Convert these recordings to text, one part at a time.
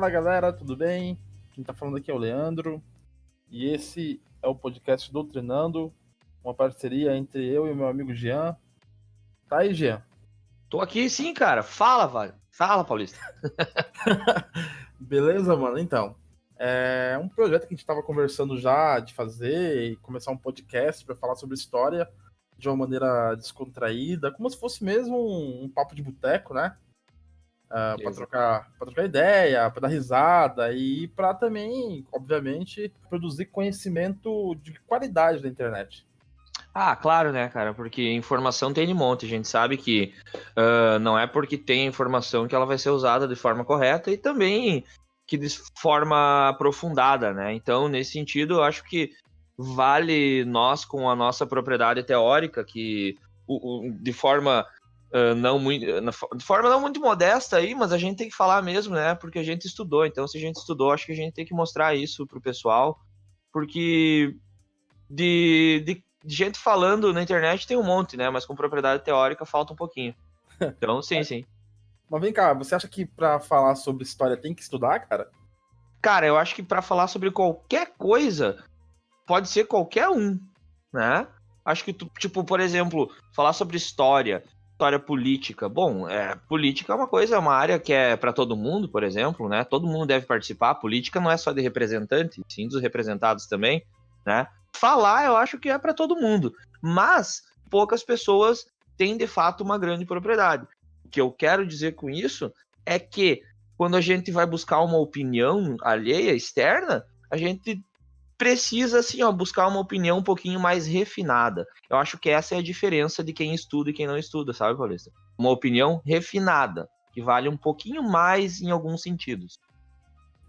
Fala galera, tudo bem? Quem tá falando aqui é o Leandro e esse é o podcast Doutrinando, uma parceria entre eu e o meu amigo Jean. Tá aí, Jean? Tô aqui sim, cara. Fala, velho. Fala, Paulista. Beleza, mano? Então, é um projeto que a gente tava conversando já de fazer e começar um podcast para falar sobre história de uma maneira descontraída, como se fosse mesmo um papo de boteco, né? Para trocar ideia, para dar risada e para também, obviamente, produzir conhecimento de qualidade na internet. Ah, claro, né, cara? Porque informação tem de monte. A gente sabe que não é porque tem informação que ela vai ser usada de forma correta e também que de forma aprofundada, né? Então, nesse sentido, eu acho que vale nós, com a nossa propriedade teórica, que de forma de forma não muito modesta aí, mas a gente tem que falar mesmo, né? Porque a gente estudou. Então, se a gente estudou, acho que a gente tem que mostrar isso pro pessoal, porque de gente falando na internet tem um monte, né? Mas com propriedade teórica falta um pouquinho. Então, sim. Mas vem cá, você acha que para falar sobre história tem que estudar, cara? Cara, eu acho que para falar sobre qualquer coisa, pode ser qualquer um, né? Acho que, tipo, por exemplo, falar sobre história política. Bom, política é uma coisa, é uma área que é para todo mundo, por exemplo, né? Todo mundo deve participar. Política não é só de representante, sim dos representados também, né? Falar, eu acho que é para todo mundo, mas poucas pessoas têm de fato uma grande propriedade. O que eu quero dizer com isso é que quando a gente vai buscar uma opinião alheia, externa, a gente precisa, assim, ó, buscar uma opinião um pouquinho mais refinada. Eu acho que essa é a diferença de quem estuda e quem não estuda, sabe, Paulista? Uma opinião refinada, que vale um pouquinho mais em alguns sentidos.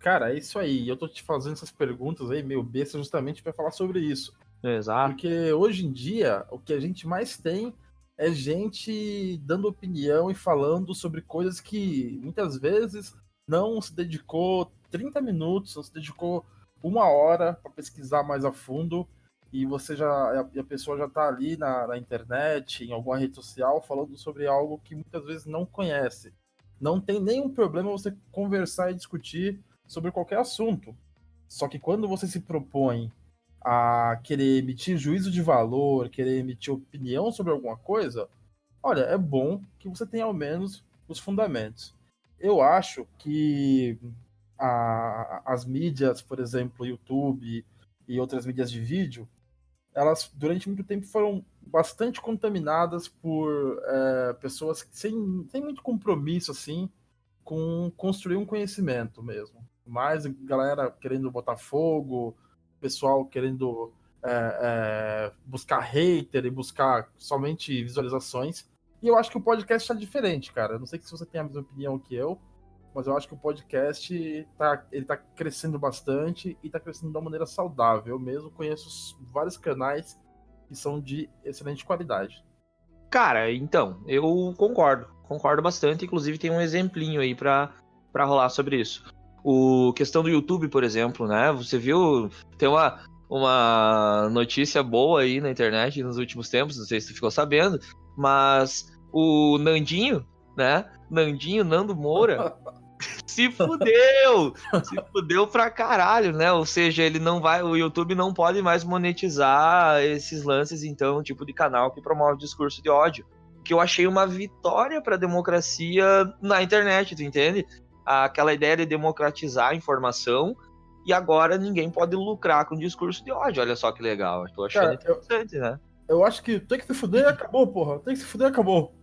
Cara, é isso aí. Eu tô te fazendo essas perguntas aí, meio besta, justamente para falar sobre isso. Exato. Porque hoje em dia, o que a gente mais tem é gente dando opinião e falando sobre coisas que muitas vezes não se dedicou 30 minutos, não se dedicou 1 hora para pesquisar mais a fundo e a pessoa já está ali na internet, em alguma rede social, falando sobre algo que muitas vezes não conhece. Não tem nenhum problema você conversar e discutir sobre qualquer assunto. Só que quando você se propõe a querer emitir juízo de valor, querer emitir opinião sobre alguma coisa, olha, é bom que você tenha ao menos os fundamentos. Eu acho que as mídias, por exemplo, YouTube e outras mídias de vídeo, elas durante muito tempo foram bastante contaminadas por pessoas sem muito compromisso assim com construir um conhecimento mesmo. Mais galera querendo botar fogo, pessoal querendo buscar hater e buscar somente visualizações. E eu acho que o podcast tá diferente, cara. Eu não sei se você tem a mesma opinião que eu, mas eu acho que o podcast ele tá crescendo bastante e tá crescendo de uma maneira saudável. Eu mesmo conheço vários canais que são de excelente qualidade. Cara, então, eu concordo bastante, inclusive tem um exemplinho aí pra rolar sobre isso. O questão do YouTube, por exemplo, né? Você viu, tem uma notícia boa aí na internet nos últimos tempos, não sei se tu ficou sabendo, mas o Nandinho, né? Nando Moura, se fudeu! Se fudeu pra caralho, né? Ou seja, o YouTube não pode mais monetizar esses lances, então, tipo de canal que promove discurso de ódio. Que eu achei uma vitória pra democracia na internet, tu entende? Aquela ideia de democratizar a informação e agora ninguém pode lucrar com discurso de ódio. Olha só que legal. Eu tô achando Cara, interessante, né? eu acho que tem que se fuder e acabou, porra. Tem que se fuder e acabou.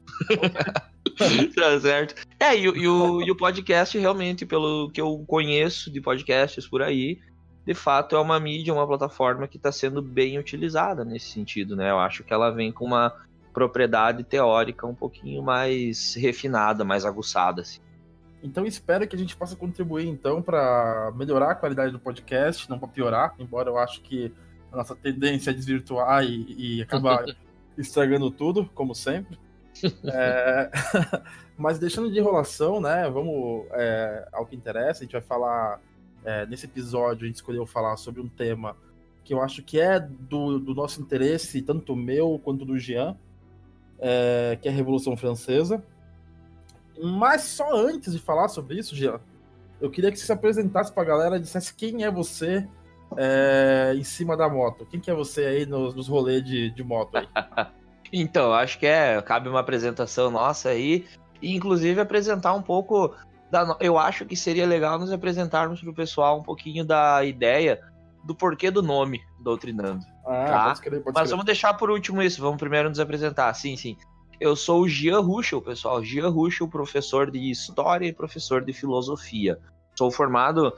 Tá certo. E o podcast, realmente, pelo que eu conheço de podcasts por aí, de fato é uma mídia, uma plataforma que está sendo bem utilizada nesse sentido, né? Eu acho que ela vem com uma propriedade teórica um pouquinho mais refinada, mais aguçada, assim. Então espero que a gente possa contribuir então para melhorar a qualidade do podcast, não para piorar, embora eu acho que a nossa tendência é desvirtuar e acabar estragando tudo, como sempre. Mas deixando de enrolação, né? Vamos ao que interessa. A gente vai falar nesse episódio. A gente escolheu falar sobre um tema que eu acho que é do nosso interesse, tanto meu quanto do Jean, que é a Revolução Francesa. Mas só antes de falar sobre isso, Jean, eu queria que você se apresentasse pra galera e dissesse quem é você em cima da moto. Quem que é você aí nos rolês de moto aí? Então, acho que cabe uma apresentação nossa aí, e inclusive apresentar um pouco eu acho que seria legal nos apresentarmos pro pessoal um pouquinho da ideia do porquê do nome Doutrinando. Tá? Pode escrever, pode Mas escrever. vamos deixar por último isso, vamos primeiro nos apresentar. Sim. Eu sou o Jean Ruschel, pessoal. Jean Ruschel, professor de História e professor de Filosofia. Sou formado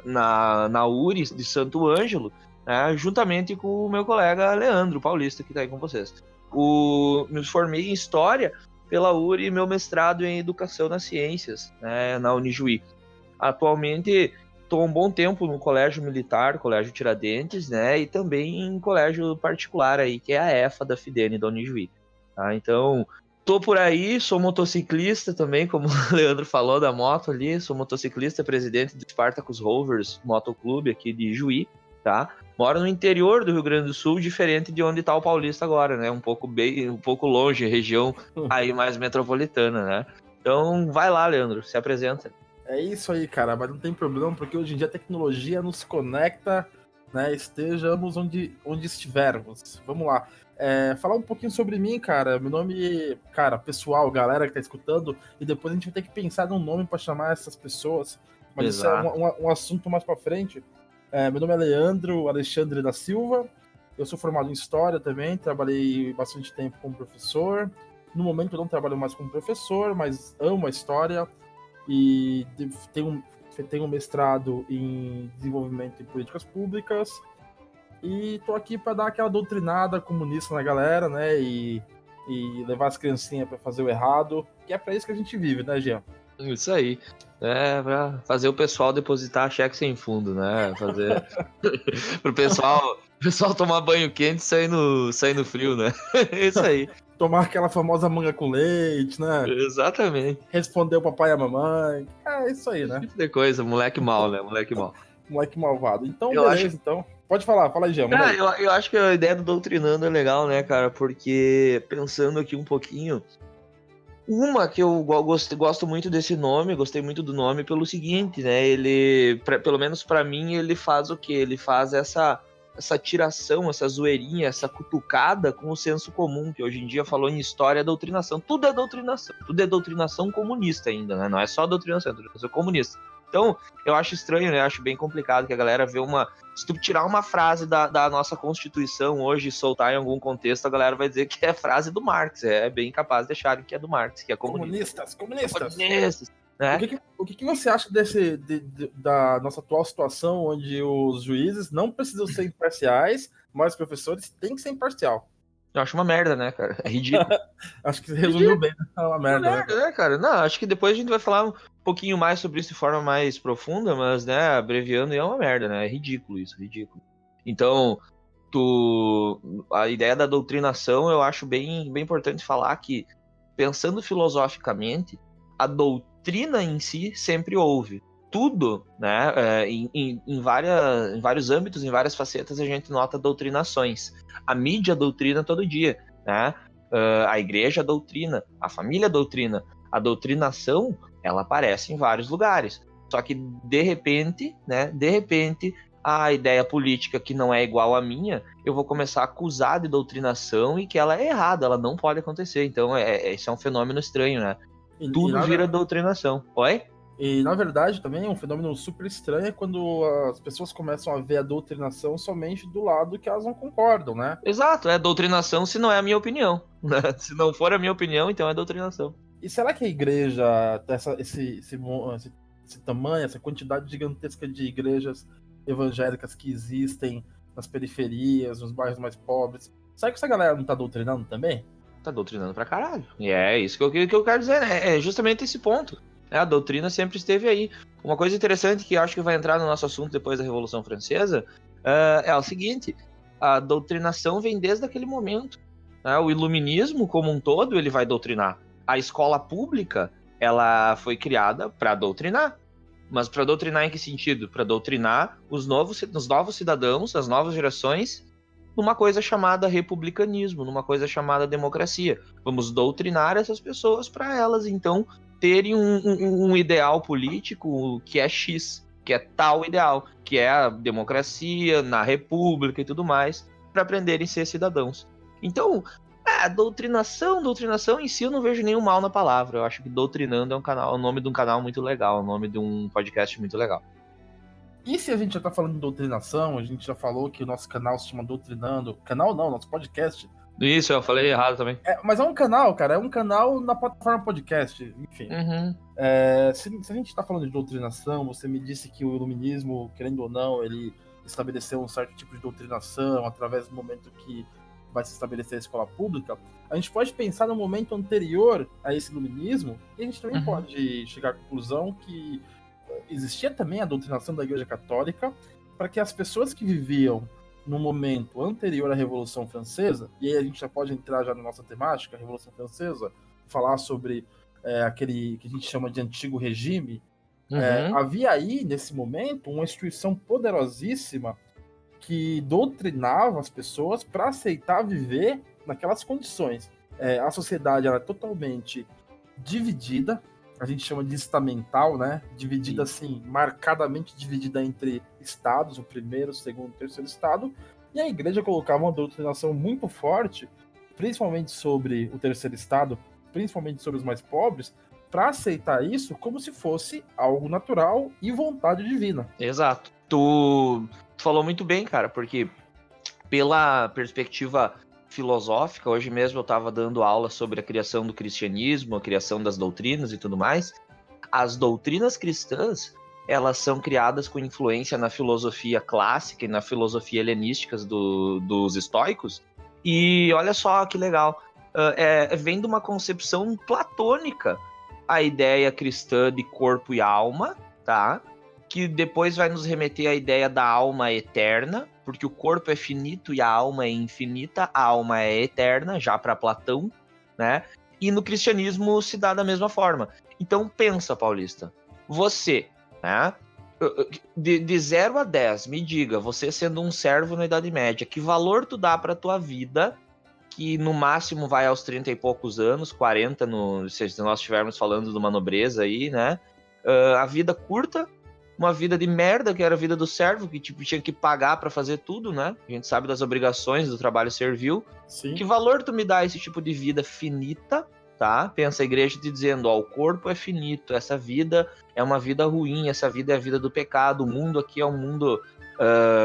na URI de Santo Ângelo, né, juntamente com o meu colega Leandro Paulista, que está aí com vocês. Me formei em História pela URI e meu mestrado em Educação nas Ciências, né, na Unijuí. Atualmente estou um bom tempo no Colégio Militar, Colégio Tiradentes, né, e também em colégio particular aí, que é a EFA da Fidene da Unijuí. Tá? Então, tô por aí, sou motociclista também, como o Leandro falou da moto ali, sou motociclista, presidente do Spartacus Rovers Motoclube aqui de Juí, tá? Moro no interior do Rio Grande do Sul, diferente de onde tá o Paulista agora, né? Um pouco longe, região aí mais metropolitana, né? Então, vai lá, Leandro, se apresenta. É isso aí, cara, mas não tem problema, porque hoje em dia a tecnologia nos conecta, né? Estejamos onde estivermos. Vamos lá. Falar um pouquinho sobre mim, cara. Meu nome, cara, pessoal, galera que tá escutando, e depois a gente vai ter que pensar num nome para chamar essas pessoas. Mas Exato. Isso é um assunto mais para frente. Meu nome é Leandro Alexandre da Silva. Eu sou formado em História também, trabalhei bastante tempo como professor. No momento eu não trabalho mais como professor, mas amo a história e tenho um mestrado em desenvolvimento em políticas públicas. E tô aqui para dar aquela doutrinada comunista na galera, né? E levar as criancinhas para fazer o errado, que é para isso que a gente vive, né, Jean? Isso aí. Pra fazer o pessoal depositar cheque sem fundo, né? Fazer pro pessoal tomar banho quente e sair no frio, né? Isso aí. Tomar aquela famosa manga com leite, né? Exatamente. Responder o papai e a mamãe. É isso aí, né? Tipo de coisa, moleque mal, né? Moleque mal. Moleque malvado. Então, Eu beleza, acho... então. Pode falar, fala aí, Jean. eu acho que a ideia do Doutrinando é legal, né, cara? Porque pensando aqui um pouquinho, uma que eu gosto muito desse nome, gostei muito do nome pelo seguinte, né? Ele, pelo menos pra mim, ele faz o quê? Ele faz essa tiração, essa zoeirinha, essa cutucada com o senso comum, que hoje em dia falou em história é doutrinação. Tudo é doutrinação comunista ainda, né? Não é só doutrinação, é doutrinação comunista. Então, eu acho estranho, né? Acho bem complicado que a galera vê se tu tirar uma frase da nossa Constituição hoje e soltar em algum contexto, a galera vai dizer que é frase do Marx. É bem capaz de acharem que é do Marx, que é comunista. Comunistas. Né? O que você acha da nossa atual situação, onde os juízes não precisam ser imparciais, mas os professores têm que ser imparcial? Eu acho uma merda, né, cara? É ridículo. Acho que você resumiu bem, né? É uma merda, né, cara? Não, acho que depois a gente vai falar um pouquinho mais sobre isso de forma mais profunda, mas, né, abreviando, é uma merda, né? É ridículo isso, ridículo. Então, a ideia da doutrinação, eu acho bem importante falar que, pensando filosoficamente, a doutrina em si sempre houve. Tudo, né, em vários âmbitos, em várias facetas, a gente nota doutrinações. A mídia doutrina todo dia, né? A igreja doutrina, a família doutrina. A doutrinação, ela aparece em vários lugares. Só que, de repente, a ideia política que não é igual à minha, eu vou começar a acusar de doutrinação e que ela é errada, ela não pode acontecer. Então, esse é um fenômeno estranho, né? Tudo vira doutrinação. Oi? E, na verdade, também um fenômeno super estranho é quando as pessoas começam a ver a doutrinação somente do lado que elas não concordam, né? Exato, é doutrinação se não é a minha opinião. Né? Se não for a minha opinião, então é doutrinação. E será que a igreja, esse tamanho, essa quantidade gigantesca de igrejas evangélicas que existem nas periferias, nos bairros mais pobres, será que essa galera não tá doutrinando também? Tá doutrinando pra caralho. E é isso que eu quero dizer, né? É justamente esse ponto. A doutrina sempre esteve aí. Uma coisa interessante que eu acho que vai entrar no nosso assunto depois da Revolução Francesa é o seguinte: a doutrinação vem desde aquele momento. Né? O iluminismo, como um todo, ele vai doutrinar. A escola pública, ela foi criada para doutrinar. Mas para doutrinar em que sentido? Para doutrinar os novos cidadãos, as novas gerações, numa coisa chamada republicanismo, numa coisa chamada democracia. Vamos doutrinar essas pessoas para elas, então, terem um ideal político que é X, que é tal ideal, que é a democracia, na república e tudo mais, para aprenderem a ser cidadãos. Então, doutrinação em si eu não vejo nenhum mal na palavra. Eu acho que Doutrinando é o nome de um canal muito legal, o nome de um podcast muito legal. E se a gente já tá falando de doutrinação, a gente já falou que o nosso canal se chama Doutrinando. Canal não, nosso podcast. Isso, eu falei errado também. Mas é um canal, cara. É um canal na plataforma podcast. Enfim. Uhum. Se a gente tá falando de doutrinação, você me disse que o iluminismo, querendo ou não, ele estabeleceu um certo tipo de doutrinação através do momento que vai se estabelecer a escola pública. A gente pode pensar no momento anterior a esse iluminismo e a gente também pode chegar à conclusão que existia também a doutrinação da Igreja Católica para que as pessoas que viviam no momento anterior à Revolução Francesa, e aí a gente já pode entrar já na nossa temática, a Revolução Francesa, falar sobre aquele que a gente chama de antigo regime, havia aí, nesse momento, uma instituição poderosíssima que doutrinava as pessoas para aceitar viver naquelas condições. A sociedade era totalmente dividida, a gente chama de estamental, né? Dividida assim, marcadamente dividida entre estados, o primeiro, o segundo, o terceiro estado, e a igreja colocava uma doutrinação muito forte, principalmente sobre o terceiro estado, principalmente sobre os mais pobres, para aceitar isso como se fosse algo natural e vontade divina. Exato. Tu falou muito bem, cara, porque pela perspectiva filosófica, hoje mesmo eu estava dando aula sobre a criação do cristianismo, a criação das doutrinas e tudo mais. As doutrinas cristãs, elas são criadas com influência na filosofia clássica e na filosofia helenística dos estoicos. E olha só que legal, vem de uma concepção platônica a ideia cristã de corpo e alma, tá? Que depois vai nos remeter à ideia da alma eterna, porque o corpo é finito e a alma é infinita, a alma é eterna, já para Platão, né? E no cristianismo se dá da mesma forma. Então pensa, Paulista, você, né? De 0 a 10, me diga, você sendo um servo na Idade Média, que valor tu dá para tua vida, que no máximo vai aos 30 e poucos anos, 40, se nós estivermos falando de uma nobreza aí, né? A vida curta, uma vida de merda, que era a vida do servo, que tipo, tinha que pagar para fazer tudo, né? A gente sabe das obrigações do trabalho servil. Sim. Que valor tu me dá esse tipo de vida finita, tá? Pensa a igreja te dizendo, ó, o corpo é finito, essa vida é uma vida ruim, essa vida é a vida do pecado, o mundo aqui é um mundo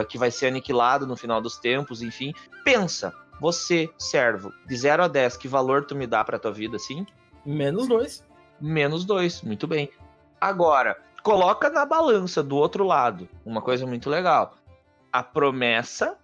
que vai ser aniquilado no final dos tempos, enfim. Pensa, você, servo, de 0 a 10, que valor tu me dá pra tua vida, assim? -2. -2, muito bem. Agora, coloca na balança do outro lado uma coisa muito legal. A promessa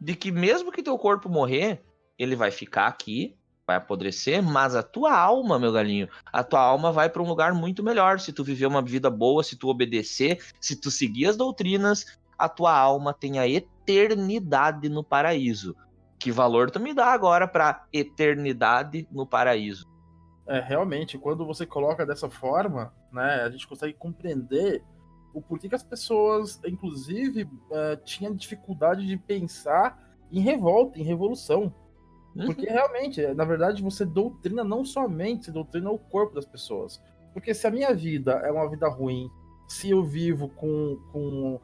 de que mesmo que teu corpo morrer, ele vai ficar aqui, vai apodrecer, mas a tua alma, meu galinho, a tua alma vai para um lugar muito melhor. Se tu viver uma vida boa, se tu obedecer, se tu seguir as doutrinas, a tua alma tem a eternidade no paraíso. Que valor tu me dá agora para eternidade no paraíso? Realmente, quando você coloca dessa forma, né, a gente consegue compreender o porquê que as pessoas, inclusive, tinham dificuldade de pensar em revolta, em revolução. Porque realmente, na verdade, você doutrina não somente, você doutrina o corpo das pessoas. Porque se a minha vida é uma vida ruim, se eu vivo com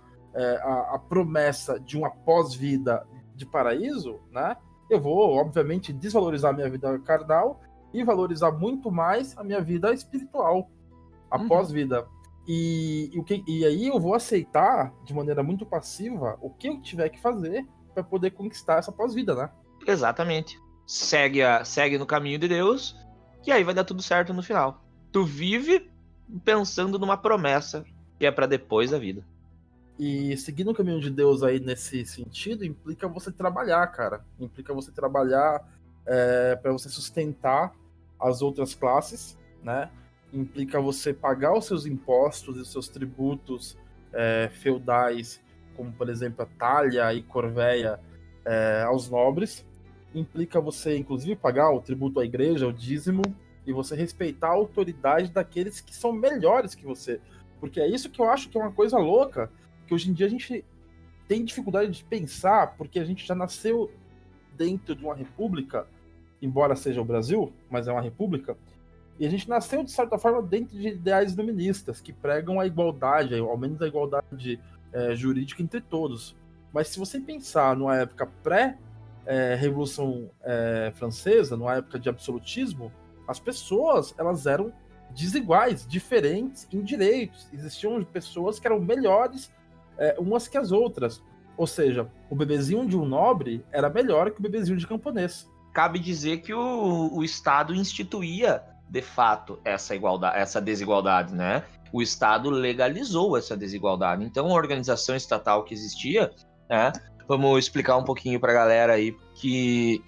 a promessa de uma pós-vida de paraíso, né, eu vou, obviamente, desvalorizar a minha vida carnal e valorizar muito mais a minha vida espiritual, a pós-vida. E aí eu vou aceitar, de maneira muito passiva, o que eu tiver que fazer para poder conquistar essa pós-vida, né? Exatamente. Segue no caminho de Deus, e aí vai dar tudo certo no final. Tu vive pensando numa promessa que é para depois da vida. E seguir no caminho de Deus aí nesse sentido implica você trabalhar, cara. Implica você trabalhar para você sustentar as outras classes, né? Implica você pagar os seus impostos e os seus tributos feudais, como por exemplo a talha e corvéia aos nobres. Implica você, inclusive, pagar o tributo à igreja, o dízimo, e você respeitar a autoridade daqueles que são melhores que você. Porque é isso que eu acho que é uma coisa louca, que hoje em dia a gente tem dificuldade de pensar, porque a gente já nasceu dentro de uma república, embora seja o Brasil, mas é uma república, e a gente nasceu, de certa forma, dentro de ideais iluministas, que pregam a igualdade, ao menos a igualdade jurídica entre todos. Mas se você pensar numa época pré-Revolução Francesa, numa época de absolutismo, as pessoas, elas eram desiguais, diferentes em direitos. Existiam pessoas que eram melhores umas que as outras. Ou seja, o bebezinho de um nobre era melhor que o bebezinho de camponês. Cabe dizer que o Estado instituía, de fato, essa desigualdade, né? O Estado legalizou essa desigualdade. Então, a organização estatal que existia, né? Vamos explicar um pouquinho para a galera aí que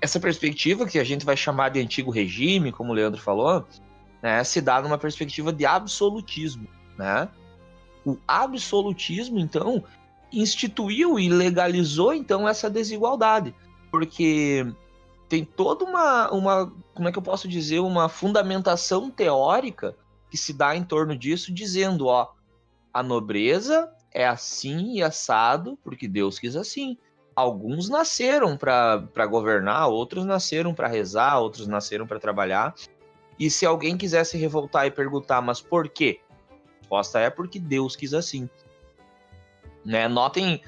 essa perspectiva que a gente vai chamar de antigo regime, como o Leandro falou, né, se dá numa perspectiva de absolutismo, né? O absolutismo, então, instituiu e legalizou, então, essa desigualdade, porque tem toda uma, como é que eu posso dizer, uma fundamentação teórica que se dá em torno disso, dizendo, ó, a nobreza é assim e assado, porque Deus quis assim. Alguns nasceram para governar, outros nasceram para rezar, outros nasceram para trabalhar. E se alguém quiser se revoltar e perguntar, mas por quê? A resposta é porque Deus quis assim. Né? Notem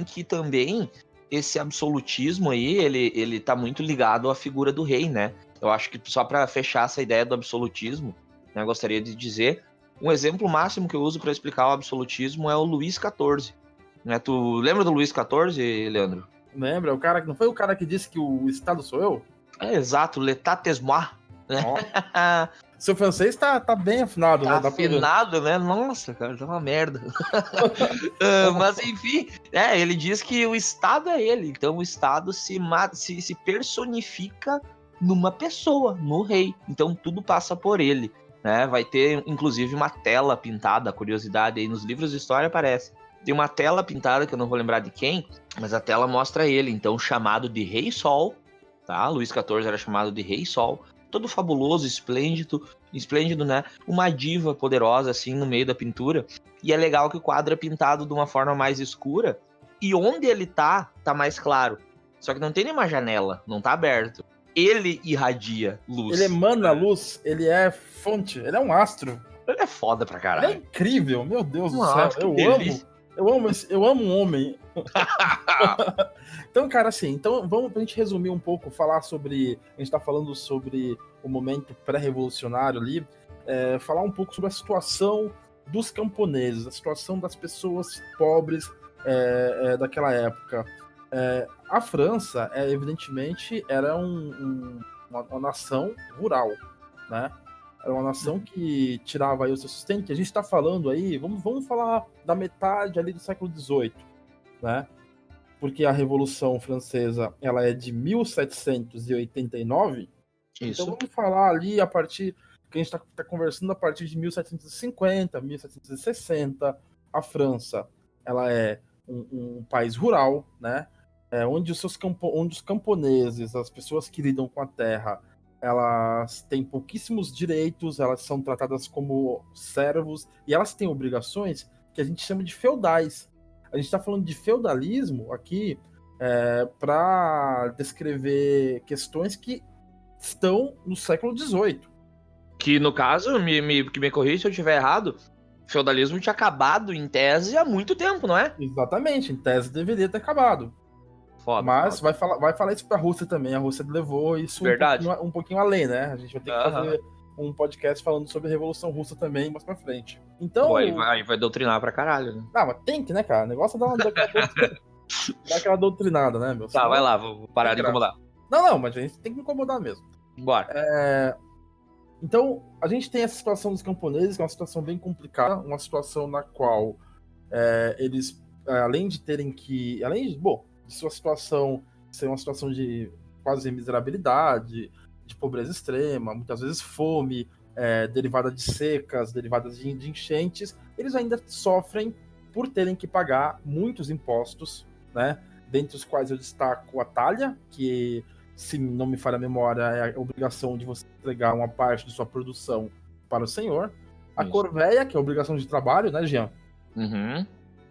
que também esse absolutismo aí, ele tá muito ligado à figura do rei, né? Eu acho que só para fechar essa ideia do absolutismo, né, eu gostaria de dizer, um exemplo máximo que eu uso para explicar o absolutismo é o Luís XIV. Né? Tu lembra do Luís XIV, Leandro? Lembra? O cara, não foi o cara que disse que o Estado sou eu? Exato, l'état est moi. Né? Seu francês tá bem afinado, tá né? Afinado, né? Nossa, cara, tá uma merda. Mas enfim, ele diz que o Estado é ele. Então o Estado se personifica numa pessoa, no rei. Então tudo passa por ele. Né? Vai ter, inclusive, uma tela pintada, curiosidade aí, nos livros de história aparece. Tem uma tela pintada, que eu não vou lembrar de quem, mas a tela mostra ele, então, chamado de Rei Sol, tá? Luís XIV era chamado de Rei Sol, todo fabuloso, esplêndido, né? Uma diva poderosa, assim, no meio da pintura. E é legal que o quadro é pintado de uma forma mais escura, e onde ele tá mais claro. Só que não tem nenhuma janela, não tá aberto. Ele irradia luz. Ele emana luz, ele é fonte, ele é um astro. Ele é foda pra caralho. Ele é incrível, meu Deus do Nossa, céu. Eu amo um homem. Então, cara, assim, vamos pra gente resumir um pouco, falar sobre. A gente tá falando sobre o momento pré-revolucionário ali, falar um pouco sobre a situação dos camponeses, a situação das pessoas pobres daquela época. A França, evidentemente, era uma nação rural, né? Era uma nação que tirava aí o seu sustento. A gente está falando aí, vamos falar da metade ali do século XVIII, né? Porque a Revolução Francesa ela é de 1789. Isso. Então vamos falar ali a partir que a gente está conversando a partir de 1750, 1760. A França ela é um país rural, né? Onde os camponeses, as pessoas que lidam com a terra, elas têm pouquíssimos direitos, elas são tratadas como servos e elas têm obrigações que a gente chama de feudais. A gente está falando de feudalismo aqui para descrever questões que estão no século XVIII. Que no caso, que me corrija se eu estiver errado, o feudalismo tinha acabado em tese há muito tempo, não é? Exatamente, em tese deveria ter acabado. Foda, mas foda. Vai falar isso para a Rússia também. A Rússia levou isso um pouquinho além, né? A gente vai ter que fazer um podcast falando sobre a Revolução Russa também mais pra frente. Então. Aí vai doutrinar pra caralho, né? Mas tem que, né, cara? O negócio é dar aquela doutrinada, né, meu? Tá, vai lá, vou parar de incomodar. Não, mas a gente tem que incomodar mesmo. Bora. Então, a gente tem essa situação dos camponeses, que é uma situação bem complicada, uma situação na qual eles, além de terem que. Além de sua situação ser uma situação de quase miserabilidade, de pobreza extrema, muitas vezes fome, derivada de secas, derivadas de enchentes, eles ainda sofrem por terem que pagar muitos impostos, né? Dentre os quais eu destaco a talha, que, se não me falha a memória, é a obrigação de você entregar uma parte de sua produção para o senhor. A corvéia, que é a obrigação de trabalho, né, Jean? Uhum.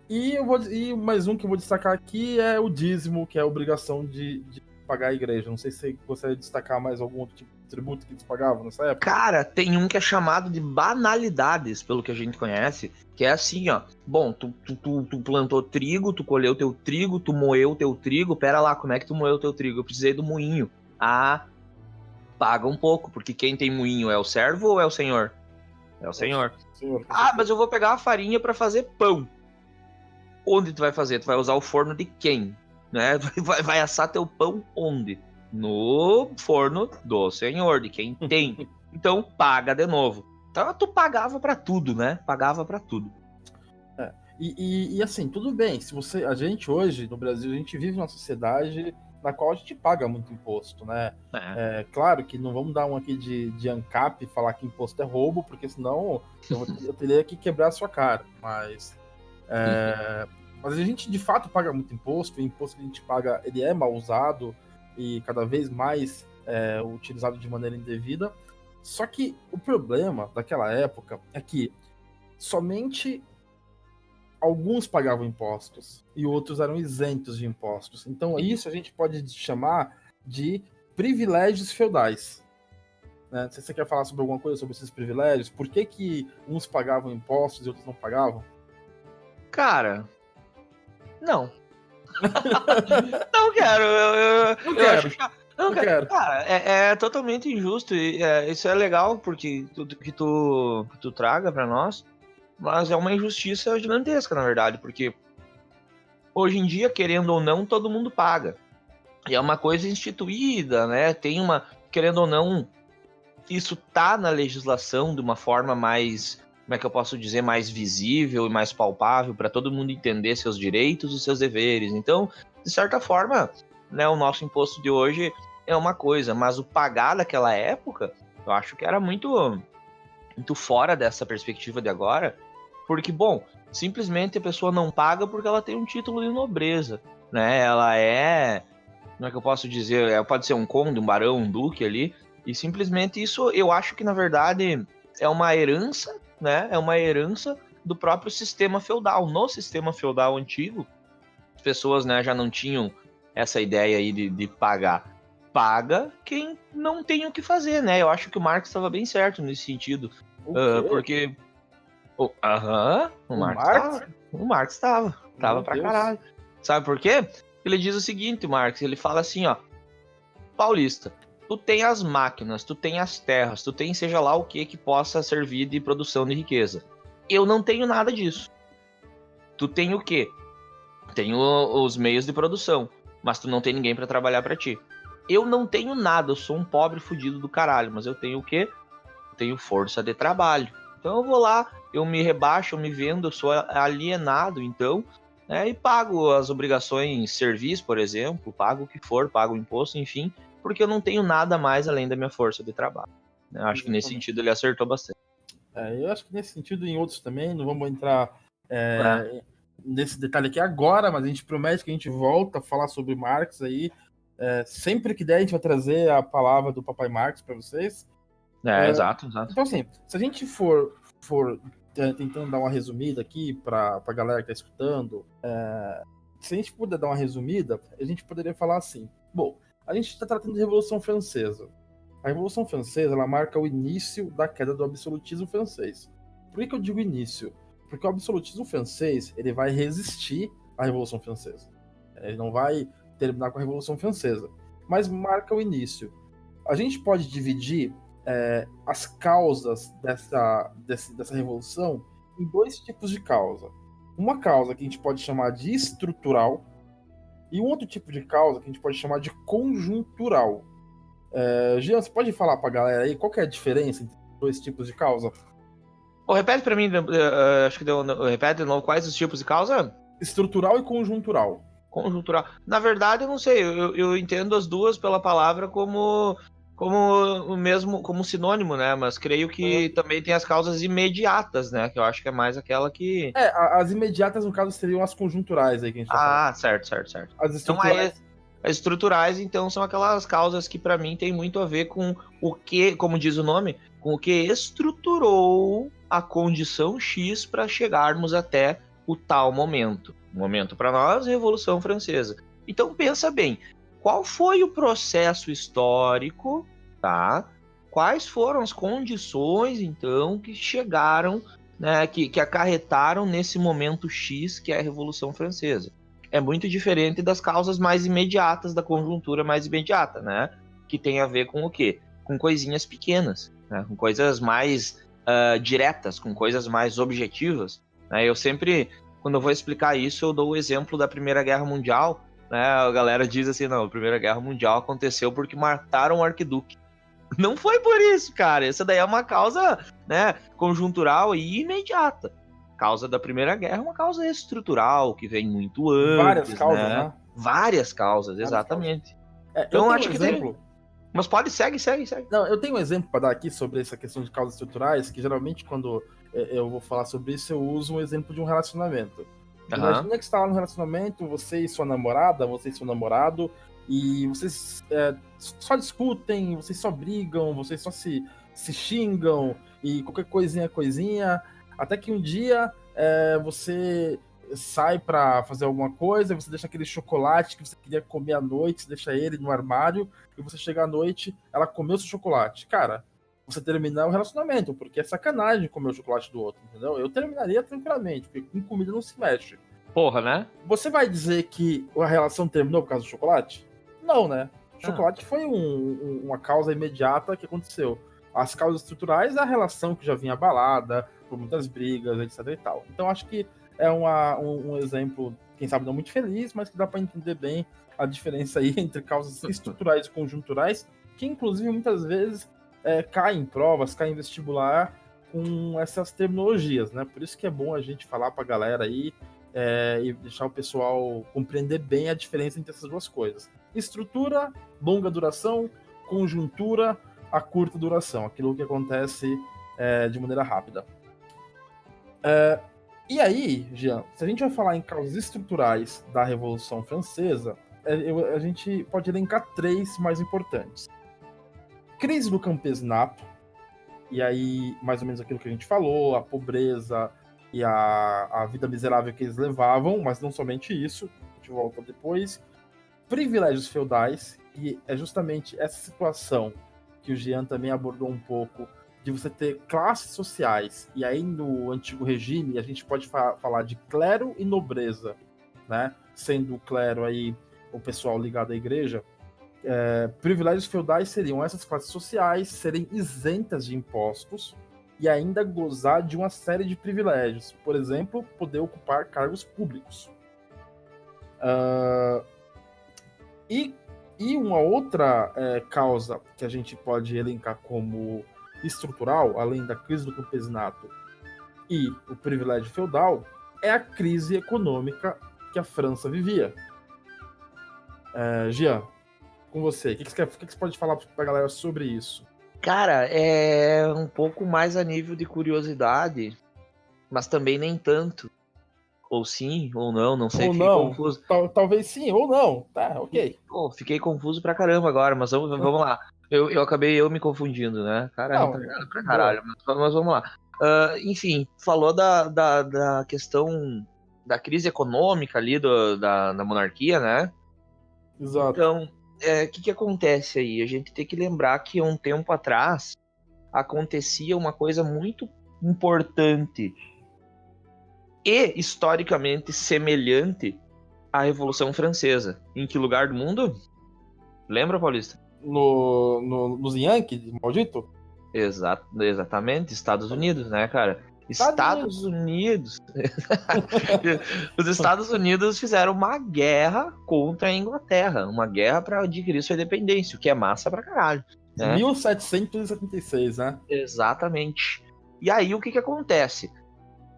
E mais um que eu vou destacar aqui é o dízimo, que é a obrigação de pagar a igreja. Não sei se você gostaria de destacar mais algum outro tipo de tributo que eles pagavam nessa época. Cara, tem um que é chamado de banalidades, pelo que a gente conhece, que é assim, ó. Bom, tu plantou trigo, tu colheu teu trigo, tu moeu teu trigo. Pera lá, como é que tu moeu teu trigo? Eu precisei do moinho. Ah, paga um pouco, porque quem tem moinho é o servo ou é o senhor? É o senhor. Senhor, Ah, mas eu vou pegar a farinha para fazer pão. Onde tu vai fazer? Tu vai usar o forno de quem? Né? Vai assar teu pão onde? No forno do senhor, de quem tem. Então paga de novo. Então tu pagava para tudo, né? Pagava para tudo. E assim, tudo bem, se a gente hoje, no Brasil, a gente vive numa sociedade na qual a gente paga muito imposto, né? É claro que não vamos dar um aqui de ANCAP e falar que imposto é roubo, porque senão eu teria que quebrar a sua cara, mas a gente de fato paga muito imposto, o imposto que a gente paga, ele é mal usado e cada vez mais utilizado de maneira indevida, só que o problema daquela época é que somente alguns pagavam impostos e outros eram isentos de impostos. Então, isso a gente pode chamar de privilégios feudais. Né? Não sei se você quer falar sobre alguma coisa sobre esses privilégios. Por que uns pagavam impostos e outros não pagavam? Cara, não. Não quero. Não quero. Acho chato. Não quero. Cara, é totalmente injusto. E isso é legal porque tudo que tu traga pra nós. Mas é uma injustiça gigantesca, na verdade, porque hoje em dia, querendo ou não, todo mundo paga. E é uma coisa instituída, né? Tem uma, querendo ou não, isso tá na legislação de uma forma mais, como é que eu posso dizer, mais visível e mais palpável para todo mundo entender seus direitos e seus deveres. Então, de certa forma, né, o nosso imposto de hoje é uma coisa, mas o pagar daquela época, eu acho que era muito fora dessa perspectiva de agora. Porque, bom, simplesmente a pessoa não paga porque ela tem um título de nobreza, né? Ela é, como é que eu posso dizer? Pode ser um conde, um barão, um duque ali. E simplesmente isso, eu acho que, na verdade, é uma herança, né? É uma herança do próprio sistema feudal. No sistema feudal antigo, as pessoas, né, já não tinham essa ideia aí de pagar. Paga quem não tem o que fazer, né? Eu acho que o Marx estava bem certo nesse sentido. Porque... O Marx estava pra caralho. Sabe por quê? Ele diz o seguinte, o Marx, ele fala assim, ó: Paulista, tu tem as máquinas, tu tem as terras, tu tem seja lá o que possa servir de produção de riqueza. Eu não tenho nada disso. Tu tem o quê? Tenho os meios de produção, mas tu não tem ninguém pra trabalhar pra ti. Eu não tenho nada, eu sou um pobre fudido do caralho, mas eu tenho o quê? Eu tenho força de trabalho. Então eu vou lá, eu me rebaixo, eu me vendo, eu sou alienado, então, né, e pago as obrigações serviço, por exemplo, pago o que for, pago o imposto, enfim, porque eu não tenho nada mais além da minha força de trabalho. Eu acho que nesse sentido ele acertou bastante. Eu acho que nesse sentido e em outros também, não vamos entrar nesse detalhe aqui agora, mas a gente promete que a gente volta a falar sobre Marx aí. Sempre que der, a gente vai trazer a palavra do Papai Marx para vocês. Exato. Então, assim, se a gente for tentando dar uma resumida aqui para a galera que está escutando, se a gente puder dar uma resumida, a gente poderia falar assim: bom, a gente está tratando de Revolução Francesa. A Revolução Francesa, ela marca o início da queda do absolutismo francês. Por que eu digo início? Porque o absolutismo francês, ele vai resistir à Revolução Francesa. Ele não vai terminar com a Revolução Francesa, mas marca o início. A gente pode dividir as causas dessa revolução em dois tipos de causa. Uma causa que a gente pode chamar de estrutural e um outro tipo de causa que a gente pode chamar de conjuntural. Jean, você pode falar pra galera aí qual que é a diferença entre os dois tipos de causa? Repete pra mim, acho que repete de novo quais os tipos de causa? Estrutural e conjuntural. Conjuntural. Na verdade, eu não sei, eu entendo as duas pela palavra como o mesmo, como sinônimo, né? Mas creio que também tem as causas imediatas, né? Que eu acho que é mais aquela que... As imediatas, no caso, seriam as conjunturais aí que a gente tá falando. Certo. As estruturais... Então, as estruturais, então, são aquelas causas que, para mim, tem muito a ver com o que, como diz o nome, com o que estruturou a condição X para chegarmos até o tal momento. Momento para nós, Revolução Francesa. Então pensa bem, qual foi o processo histórico, tá? Quais foram as condições, então, que chegaram, né, que acarretaram nesse momento X, que é a Revolução Francesa? É muito diferente das causas mais imediatas, da conjuntura mais imediata, né? Que tem a ver com o quê? Com coisinhas pequenas, né? Com coisas mais diretas, com coisas mais objetivas. Né? Eu sempre, quando eu vou explicar isso, eu dou o exemplo da Primeira Guerra Mundial. Né? A galera diz assim, não, a Primeira Guerra Mundial aconteceu porque mataram o arquiduque. Não foi por isso, cara. Essa daí é uma causa, né, conjuntural e imediata. A causa da Primeira Guerra é uma causa estrutural, que vem muito antes, Várias causas, né? Várias causas, exatamente. Eu tenho acho um exemplo. Mas pode, segue. Não, eu tenho um exemplo para dar aqui sobre essa questão de causas estruturais, que geralmente quando eu vou falar sobre isso, eu uso um exemplo de um relacionamento. Imagina que você está lá no relacionamento, você e sua namorada, você e seu namorado, e vocês só discutem, vocês só brigam, vocês só se xingam, e qualquer coisinha, até que um dia você sai pra fazer alguma coisa, você deixa aquele chocolate que você queria comer à noite, você deixa ele no armário, e você chega à noite, ela comeu seu chocolate. Cara, você termina o relacionamento, porque é sacanagem comer o chocolate do outro, entendeu? Eu terminaria tranquilamente, porque com comida não se mexe. Porra, né? Você vai dizer que a relação terminou por causa do chocolate? Não, né? O chocolate foi uma causa imediata que aconteceu. As causas estruturais é a relação que já vinha abalada, por muitas brigas, etc e tal. Então acho que é um exemplo, quem sabe não muito feliz, mas que dá para entender bem a diferença aí entre causas estruturais e conjunturais, que inclusive muitas vezes caem em provas, caem em vestibular com essas terminologias, né? Por isso que é bom a gente falar para a galera aí e deixar o pessoal compreender bem a diferença entre essas duas coisas. Estrutura, longa duração, conjuntura, a curta duração, aquilo que acontece de maneira rápida. E aí, Jean, se a gente vai falar em causas estruturais da Revolução Francesa, a gente pode elencar 3 mais importantes. Crise do campesinato, e aí mais ou menos aquilo que a gente falou, a pobreza e a vida miserável que eles levavam, mas não somente isso, a gente volta depois. Privilégios feudais, e é justamente essa situação que o Jean também abordou um pouco, de você ter classes sociais, e aí no antigo regime a gente pode falar de clero e nobreza, né? Sendo o clero aí o pessoal ligado à igreja. Privilégios feudais seriam essas classes sociais serem isentas de impostos e ainda gozar de uma série de privilégios, por exemplo, poder ocupar cargos públicos. E uma outra causa que a gente pode elencar como estrutural, além da crise do campesinato e o privilégio feudal, é a crise econômica que a França vivia. Jean, com você, o que você pode falar para a galera sobre isso? Cara, é um pouco mais a nível de curiosidade, mas também nem tanto. Ou sim, ou não sei, fiquei confuso. Talvez sim, ou não, tá, ok. Pô, fiquei confuso pra caramba agora, mas vamos lá. Eu acabei me confundindo, né? Cara, retardado pra caralho, mas vamos lá. Enfim, falou da questão da crise econômica ali da monarquia, né? Exato. Então, o que acontece aí? A gente tem que lembrar que um tempo atrás acontecia uma coisa muito importante e historicamente semelhante à Revolução Francesa. Em que lugar do mundo? Lembra, Paulista? Nos Yankees, maldito? Exatamente, Estados Unidos, né, cara? Estados Unidos. Os Estados Unidos fizeram uma guerra contra a Inglaterra, uma guerra para adquirir sua independência, o que é massa pra caralho. Né? 1776, né? Exatamente. E aí o que acontece?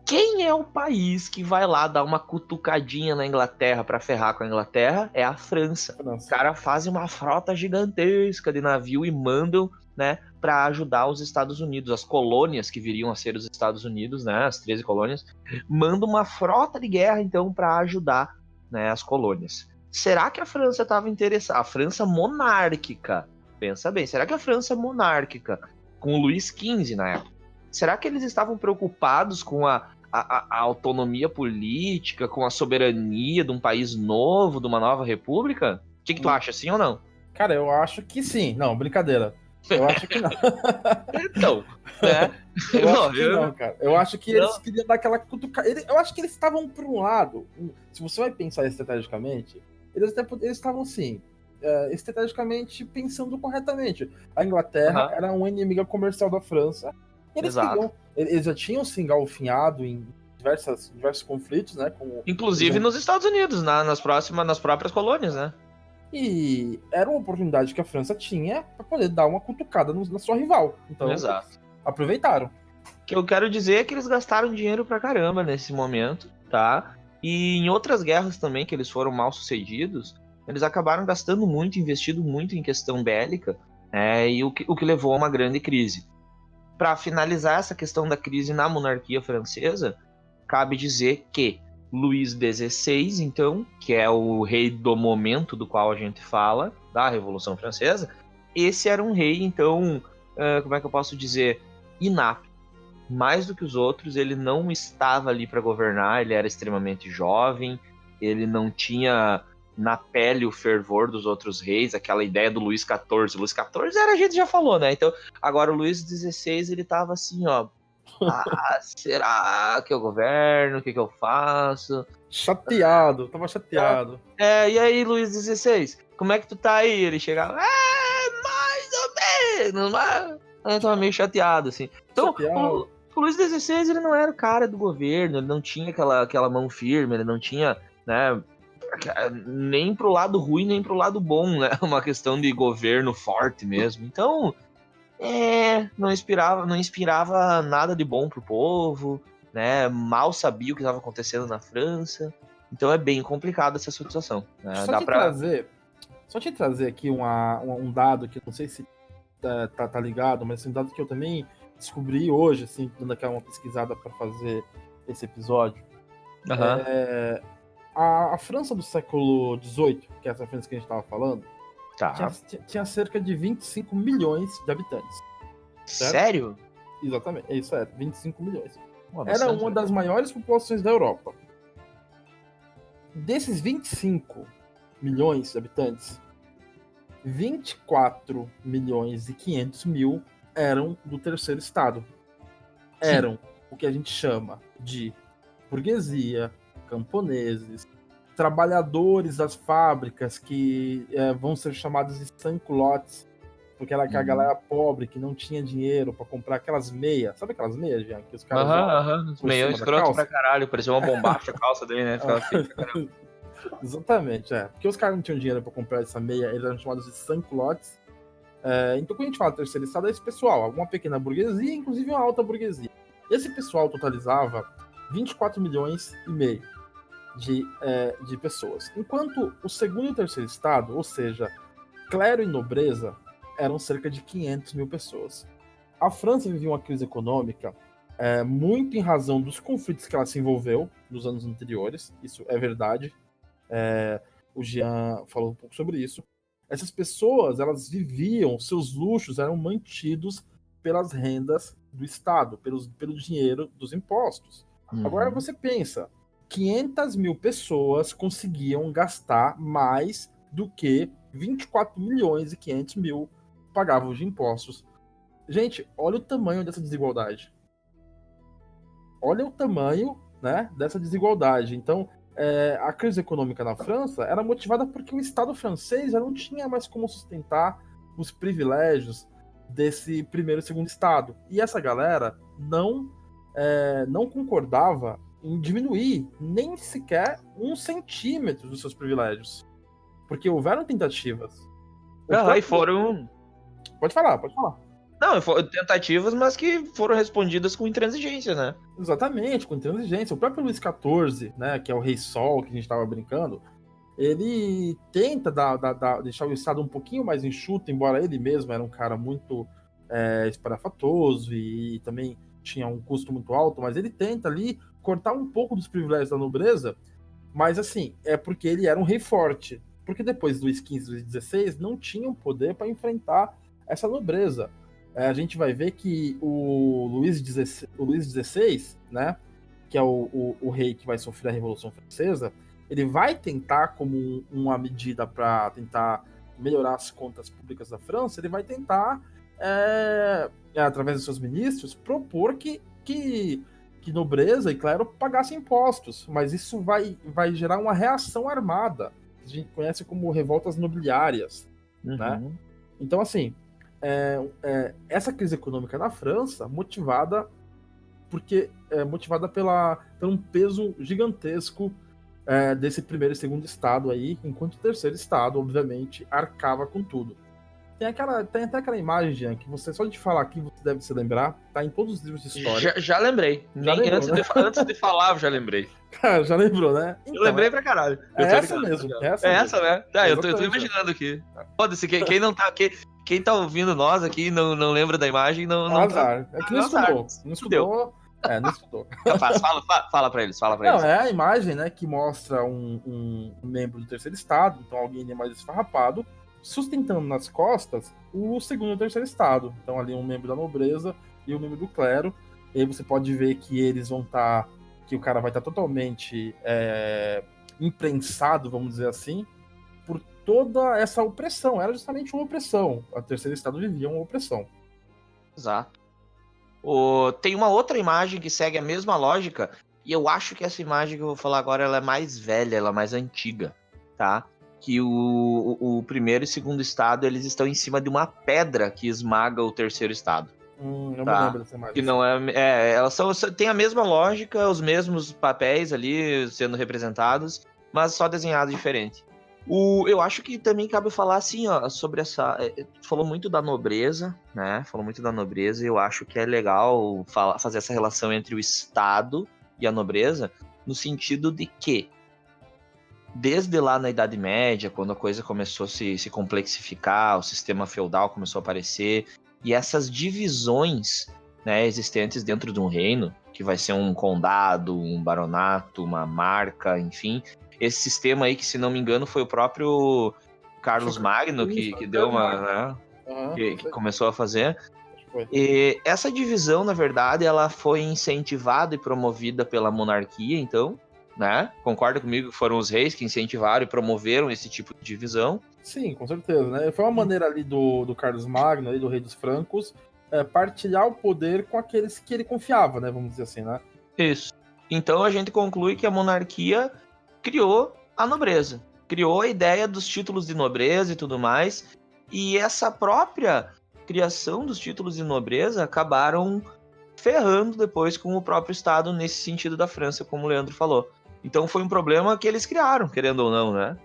Quem é o país que vai lá dar uma cutucadinha na Inglaterra pra ferrar com a Inglaterra? É a França. Os caras fazem uma frota gigantesca de navio e mandam, né, pra ajudar os Estados Unidos. As colônias que viriam a ser os Estados Unidos, né, as 13 colônias, mandam uma frota de guerra, então, pra ajudar, né, as colônias. Será que a França estava interessada? A França monárquica, pensa bem, será que a França monárquica, com o Luís XV na época, será que eles estavam preocupados com a a autonomia política, com a soberania de um país novo, de uma nova república? O que tu acha, sim ou não? Cara, eu acho que sim. Não, brincadeira. Eu acho que não. Então, né? Eu acho que não, cara. Eu acho que eles Não. queriam dar aquela cutucada. Eu acho que eles estavam por um lado. Se você vai pensar estrategicamente, eles estavam assim, estrategicamente pensando corretamente. A Inglaterra Aham. era uma inimiga comercial da França. Eles Exato. queriam. Eles já tinham se engalfinhado em diversos conflitos, né? Inclusive nos Estados Unidos, nas próprias colônias, né? E era uma oportunidade que a França tinha para poder dar uma cutucada na sua rival. Então, Exato. aproveitaram. O que eu quero dizer é que eles gastaram dinheiro pra caramba nesse momento, tá? E em outras guerras também, que eles foram mal sucedidos, eles acabaram gastando muito, investindo muito em questão bélica, e o que levou a uma grande crise. Para finalizar essa questão da crise na monarquia francesa, cabe dizer que Luís XVI, então, que é o rei do momento do qual a gente fala, da Revolução Francesa, esse era um rei, então, como é que eu posso dizer, inapto. Mais do que os outros, ele não estava ali para governar, ele era extremamente jovem, ele não tinha na pele o fervor dos outros reis, aquela ideia do Luís XIV. Luís XIV era, a gente já falou, né? Então, agora o Luís XVI, ele tava assim, ó, será que eu governo? O que eu faço? Tava chateado. E aí, Luís XVI, como é que tu tá aí? Ele chegava, mais ou menos, mas eu tava meio chateado, assim. Então, Chateado. o Luís XVI, ele não era o cara do governo, ele não tinha aquela mão firme, ele não tinha, né, nem pro lado ruim, nem pro lado bom, né, uma questão de governo forte mesmo. Então, não inspirava nada de bom pro povo, né, mal sabia o que estava acontecendo na França. Então é bem complicado essa situação, né? Só te trazer aqui um dado que eu não sei se tá ligado, mas um dado que eu também descobri hoje, assim, dando aquela uma pesquisada para fazer esse episódio. Uhum. A França do século XVIII, que é essa França que a gente estava falando, Tá. tinha cerca de 25 milhões de habitantes. Certo? Sério? Exatamente, é isso, 25 milhões. Pô, Era bastante, uma né? das maiores populações da Europa. Desses 25 milhões de habitantes, 24 milhões e 500 mil eram do terceiro estado. Eram o que a gente chama de burguesia, camponeses, trabalhadores das fábricas que vão ser chamados de sans-culottes, porque era aquela galera pobre que não tinha dinheiro para comprar aquelas meias. Sabe aquelas meias, Jean, que os caras usam por Meio cima da escroto calça? pra caralho, parecia uma bombacha a calça dele, né? Ficava feio pra caramba. Exatamente, Porque os caras não tinham dinheiro para comprar essa meia, eles eram chamados de sans-culottes. Então, quando a gente fala terceiro estado, é esse pessoal, alguma pequena burguesia, inclusive uma alta burguesia. Esse pessoal totalizava 24 milhões e meio de pessoas. Enquanto o segundo e o terceiro estado, ou seja, clero e nobreza, eram cerca de 500 mil pessoas. A França vivia uma crise econômica muito em razão dos conflitos que ela se envolveu nos anos anteriores, isso é verdade. O Jean falou um pouco sobre isso. Essas pessoas, elas viviam, seus luxos eram mantidos pelas rendas do Estado, pelo dinheiro dos impostos. Agora você pensa, 500 mil pessoas conseguiam gastar mais do que 24 milhões e 500 mil pagavam de impostos. Gente, olha o tamanho dessa desigualdade. Olha o tamanho, né, dessa desigualdade. Então, a crise econômica na França era motivada porque o Estado francês já não tinha mais como sustentar os privilégios desse primeiro e segundo Estado. E essa galera não concordava em diminuir nem sequer 1 centímetro dos seus privilégios. Porque houveram tentativas. E foram... Pode falar. Não, foram tentativas, mas que foram respondidas com intransigência, né? Exatamente, com intransigência. O próprio Luís XIV, né, que é o Rei Sol, que a gente estava brincando, ele tenta deixar o Estado um pouquinho mais enxuto, embora ele mesmo era um cara muito espalhafatoso e também tinha um custo muito alto, mas ele tenta ali cortar um pouco dos privilégios da nobreza, mas assim, é porque ele era um rei forte. Porque depois do Luís XV e Luís XVI não tinham poder para enfrentar essa nobreza. A gente vai ver que o Luís XVI, né, que é o rei que vai sofrer a Revolução Francesa, ele vai tentar, como uma medida para tentar melhorar as contas públicas da França, ele vai tentar, através dos seus ministros, propor que nobreza e clero pagassem impostos, mas isso vai gerar uma reação armada, que a gente conhece como revoltas nobiliárias, né? Então, assim, essa crise econômica na França, motivada por um peso gigantesco desse primeiro e segundo estado aí, enquanto o terceiro estado, obviamente, arcava com tudo. Tem até aquela imagem, Jean, que você, só de falar aqui, você deve se lembrar, tá em todos os livros de história. Já lembrei. Lembrou, antes, né? antes de falar, eu já lembrei. Cara, já lembrou, né? Então, eu lembrei pra caralho. Essa mesmo. Essa, né? Eu tô imaginando aqui. Foda-se, quem não tá... Quem tá ouvindo nós aqui não lembra da imagem, não azar. É que não estudou. Não estudou. Não estudou. Capaz, fala pra eles, Não, é a imagem, né, que mostra um membro do terceiro estado, então alguém mais esfarrapado, sustentando nas costas o segundo e o terceiro estado. Então ali um membro da nobreza e um membro do clero. E aí você pode ver que eles vão estar... que o cara vai estar totalmente imprensado, vamos dizer assim, por toda essa opressão. Era justamente uma opressão. A terceiro estado vivia uma opressão. Exato. Tem uma outra imagem que segue a mesma lógica, e eu acho que essa imagem que eu vou falar agora ela é mais velha, ela é mais antiga, tá? Que o primeiro e segundo estado, eles estão em cima de uma pedra que esmaga o terceiro estado. Não tá? me lembro dessa imagem. Que não elas têm a mesma lógica, os mesmos papéis ali sendo representados, mas só desenhado diferente. Eu acho que também cabe falar assim, ó, sobre essa... falou muito da nobreza, né? Falou muito da nobreza, e eu acho que é legal fazer essa relação entre o Estado e a nobreza, no sentido de que, desde lá na Idade Média, quando a coisa começou a se complexificar, o sistema feudal começou a aparecer, e essas divisões, né, existentes dentro de um reino, que vai ser um condado, um baronato, uma marca, enfim... Esse sistema aí, que se não me engano, foi o próprio Carlos Magno que deu uma... Né, que começou a fazer. E essa divisão, na verdade, ela foi incentivada e promovida pela monarquia, então, né? Concorda comigo que foram os reis que incentivaram e promoveram esse tipo de divisão? Sim, com certeza, né? Foi uma maneira ali do Carlos Magno, ali, do rei dos francos, partilhar o poder com aqueles que ele confiava, né? Vamos dizer assim, né? Isso. Então a gente conclui que a monarquia criou a nobreza, criou a ideia dos títulos de nobreza e tudo mais, e essa própria criação dos títulos de nobreza acabaram ferrando depois com o próprio Estado nesse sentido da França, como o Leandro falou. Então foi um problema que eles criaram, querendo ou não, né?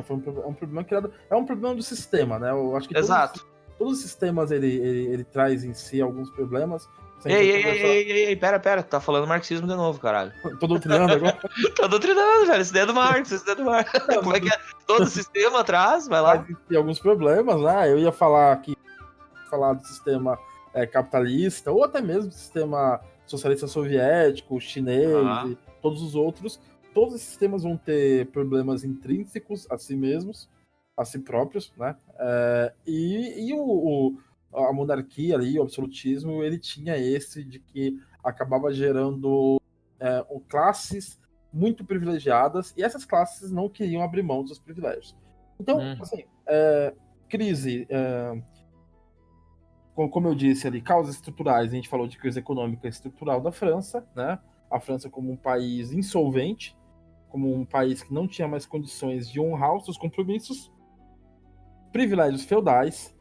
Foi um problema criado... É um problema do sistema, né? Eu acho que Exato. Todos os sistemas ele traz em si alguns problemas. Ei, pera, tá falando marxismo de novo, caralho. Tô doutrinando agora? Tô doutrinando, velho, isso daí é do Marx, Como é que é? Todo sistema atrás, vai lá. Tem alguns problemas, né? Eu ia falar do sistema capitalista, ou até mesmo do sistema socialista soviético, chinês, e todos os outros. Todos esses sistemas vão ter problemas intrínsecos a si mesmos, a si próprios, né? A monarquia ali, o absolutismo, ele tinha esse de que acabava gerando classes muito privilegiadas, e essas classes não queriam abrir mão dos seus privilégios. Então, assim, crise, como eu disse ali, causas estruturais, a gente falou de crise econômica estrutural da França, né? A França como um país insolvente, como um país que não tinha mais condições de honrar os seus compromissos, privilégios feudais